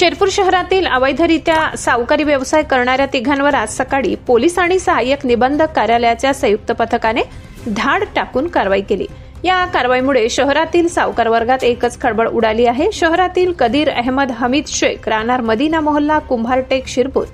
शिरपूर शहरातील अवैधरित्या सावकारी व्यवसाय करणाऱ्या तिघांवर आज सकाळी पोलीस आणि सहाय्यक निबंधक कार्यालयाच्या संयुक्त पथकाने धाड टाकून कारवाई केली। या कारवाईमुळे शहरातील सावकार वर्गात एकच खळबळ उडाली आहे। शहरातील कदीर अहमद हमीद शेख राहणार मदीना मोहल्ला कुंभारटेक शिरपूर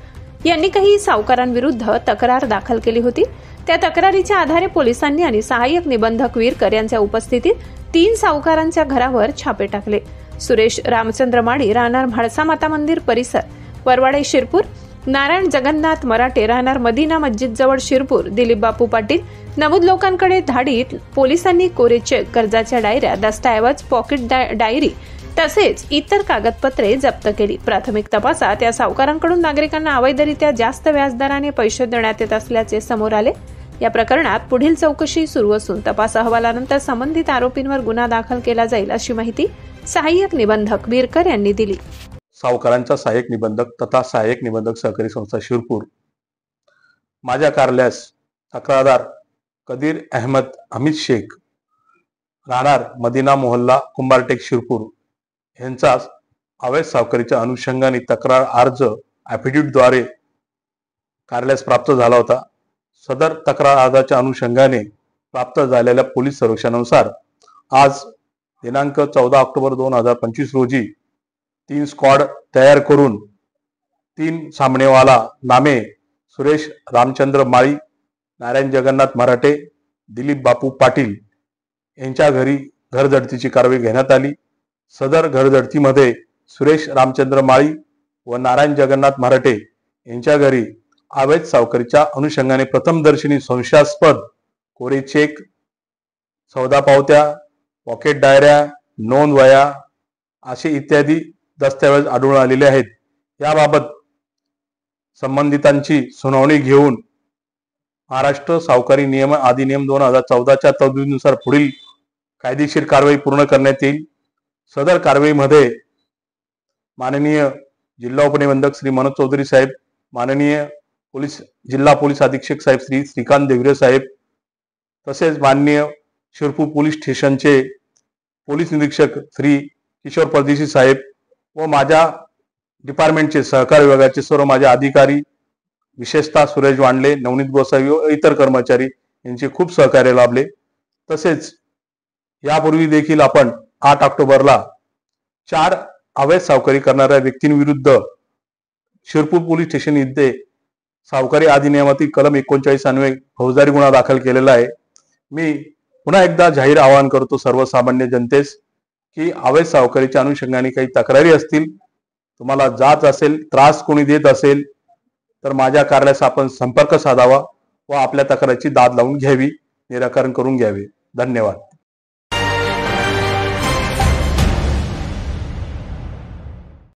यांनी काही सावकारांविरुद्ध तक्रार दाखल केली होती। त्या तक्रारीच्या आधारे पोलिसांनी आणि सहाय्यक निबंधक वीरकर यांच्या उपस्थितीत 3 सावकारांच्या घरावर छापे टाकले। सुरेश रामचंद्र माळी राहणार म्हाळसा माता मंदिर परिसर वरवाडे शिरपूर, नारायण जगन्नाथ मराठे राहणार मदीना मस्जिद जवळ शिरपूर, दिलीप बापू पाटील नमूद लोकांकडे धाडीत पोलिसांनी कोरे चेक, कर्जाच्या डायऱ्या, दस्तऐवज, पॉकेट डायरी तसेच इतर कागदपत्रे जप्त केली। प्राथमिक तपासात या सावकारांकडून नागरिकांना अवैधरित्या जास्त व्याजदराने पैसे देण्यात येत असल्याचे समोर आले। या प्रकरणात पुढील चौकशी सुरू असून तपास अहवालानंतर संबंधित आरोपींवर गुन्हा दाखल केला जाईल अशी माहिती सहाय्यक निबंधक वीरकर यांनी दिली। सावकारांचा सहाय्यक निबंधक तथा सहाय्यक निबंधक सहकारी संस्था शिरपूर माझ्या कार्यालयास तक्रारदार कदीर अहमद हमीद शेख राहणार मदीना मोहल्ला कुंभारटेक शिरपूर यांचा अवैध सावकारीच्या अनुषंगाने तक्रार अर्ज ॲफिडेव्हिटद्वारे कार्यालयास प्राप्त झाला होता। सदर तक्रार अर्जाच्या अनुषंगाने प्राप्त झालेल्या पोलीस सर्वेक्षणानुसार आज दिनांक 14 ऑक्टोबर 2025 रोजी 3 स्क्वॉड तयार करून 3 सामनेवाला नामे सुरेश रामचंद्र माळी, नारायण जगन्नाथ मराठे, दिलीप बापू पाटील यांच्या घरी घरजडतीची कारवाई घेण्यात आली। सदर घरजडतीमध्ये सुरेश रामचंद्र माळी व नारायण जगन्नाथ मराठे यांच्या घरी अवैध सावकारीच्या अनुषंगाने प्रथमदर्शनी संशयास्पद कोरे चेक, सौदा पावत्या, पॉकेट डायऱ्या, नोंद वह्या असे इत्यादी दस्तऐवज आढळून आलेले आहेत। याबाबत संबंधितांची सुनावणी घेऊन महाराष्ट्र सावकारी नियम अधिनियम 2014 च्या तरतुदीनुसार पुढील कायदेशीर कारवाई पूर्ण करण्यात येईल। सदर कारवाईमध्ये माननीय जिल्हा उपनिबंधक श्री मनोज चौधरी साहेब, माननीय जिल्हा पोलीस अधीक्षक साहेब श्री श्रीकांत देवरे साहेब, तसेच माननीय शिरपूर पोलीस स्टेशनचे पोलीस निरीक्षक श्री किशोर परदेशी साहेब व माझ्या डिपार्टमेंटचे सहकार विभागाचे सर्व माझे अधिकारी, विशेषतः सुरेश वांडले, नवनीत गोसावी व इतर कर्मचारी यांचे खूप सहकार्य लाभले। तसेच यापूर्वी देखील आपण 8 ऑक्टोबरला 4 अवैध सावकारी करणाऱ्या व्यक्तींविरुद्ध शिरपूर पोलीस स्टेशन येथे सावकारी अधिनियमातील कलम 39 अन्वये फौजदारी गुन्हा दाखल केलेला आहे। मी पुन्हा एकदा जाहीर आवाहन करतो सर्वसामान्य जनतेस की अवैध सावकारीच्या अनुषंगाने काही तक्रारी असतील, तुम्हाला जाच असेल, त्रास कोणी देत असेल तर माझ्या कार्यालयास आपण संपर्क साधावा व आपल्या तक्रारीची दाद लावून घ्यावी, निराकरण करून घ्यावे। धन्यवाद।